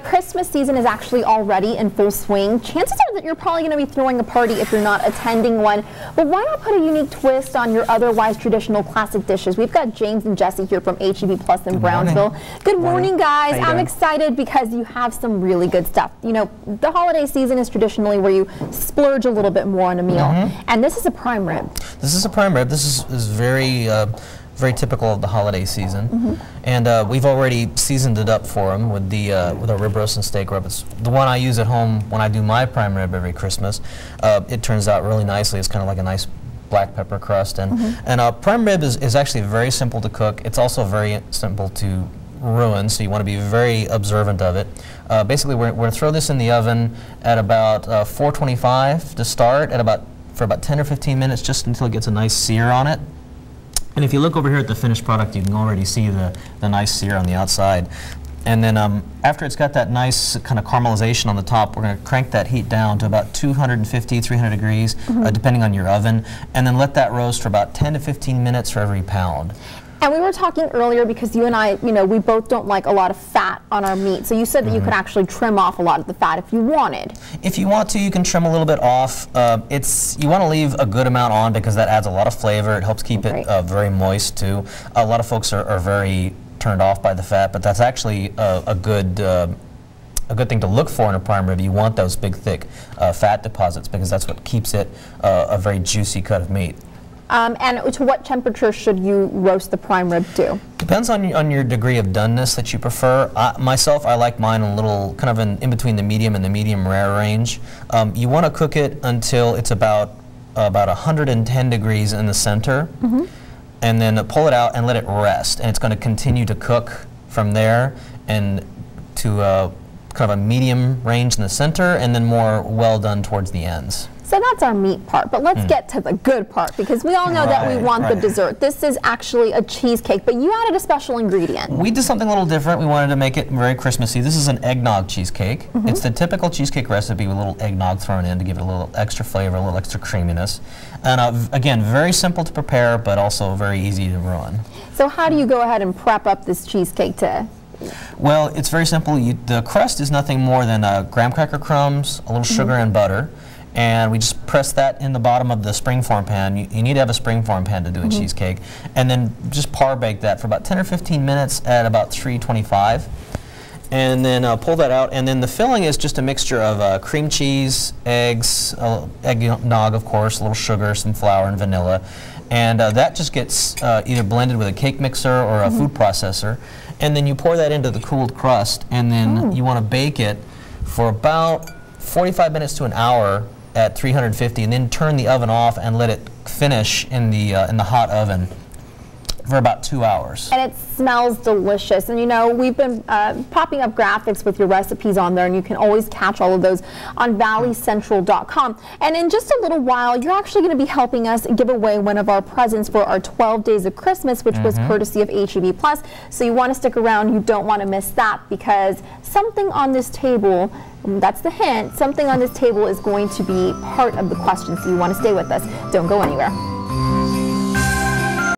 Christmas season is actually already in full swing. Chances are that you're probably going to be throwing a party if you're not attending one. But why not put a unique twist on your otherwise traditional classic dishes? We've got James and Jesse here from HEB Plus in Brownsville. Good morning, guys. I'm excited because you have some really good stuff. You know, the holiday season is traditionally where you splurge a little bit more on a meal. And this is a prime rib. This is a prime rib. This is very typical of the holiday season, and we've already seasoned it up for them with our rib roast and steak rub. It's the one I use at home when I do my prime rib every Christmas. It turns out really nicely. It's kind of like a nice black pepper crust, and prime rib is actually very simple to cook. It's also very simple to ruin, so you want to be very observant of it. Basically, we're going to throw this in the oven at about 425 to start, for about 10 or 15 minutes, just until it gets a nice sear on it. And if you look over here at the finished product, you can already see the nice sear on the outside. And then after it's got that nice kind of caramelization on the top, we're going to crank that heat down to about 250, 300 degrees, depending on your oven, and then let that roast for about 10 to 15 minutes for every pound. And we were talking earlier, because you and I, you know, we both don't like a lot of fat on our meat. So you said that you could actually trim off a lot of the fat if you wanted. If you want to, you can trim a little bit off. You want to leave a good amount on because that adds a lot of flavor. It helps keep it very moist too. A lot of folks are very turned off by the fat, but that's actually a good thing to look for in a prime rib. You want those big, thick fat deposits because that's what keeps it a very juicy cut of meat. And to what temperature should you roast the prime rib to? Depends on your degree of doneness that you prefer. Myself, I like mine a little kind of in between the medium and the medium rare range. You want to cook it until it's about 110 degrees in the center, and then pull it out and let it rest. And it's going to continue to cook from there and to kind of a medium range in the center, and then more well done towards the ends. So that's our meat part, but let's get to the good part, because we all know that we want the dessert. This is actually a cheesecake, but you added a special ingredient. We did something a little different. We wanted to make it very Christmassy. This is an eggnog cheesecake. It's the typical cheesecake recipe with a little eggnog thrown in to give it a little extra flavor, a little extra creaminess. And again, very simple to prepare, but also very easy to ruin. So how do you go ahead and prep up this cheesecake to? Well, it's very simple. The crust is nothing more than graham cracker crumbs, a little sugar and butter. And we just press that in the bottom of the springform pan. You need to have a springform pan to do a cheesecake. And then just par bake that for about 10 or 15 minutes at about 325. And then pull that out. And then the filling is just a mixture of cream cheese, eggs, eggnog, of course, a little sugar, some flour, and vanilla. And that just gets either blended with a cake mixer or a food processor. And then you pour that into the cooled crust. And then you want to bake it for about 45 minutes to an hour at 350, and then turn the oven off and let it finish in the hot oven for about 2 hours. And it smells delicious. And you know, we've been popping up graphics with your recipes on there, and you can always catch all of those on valleycentral.com. And in just a little while, you're actually going to be helping us give away one of our presents for our 12 Days of Christmas, which was courtesy of HEB Plus. So you want to stick around. You don't want to miss that, because something on this table, that's the hint, something on this table is going to be part of the question. So you want to stay with us. Don't go anywhere.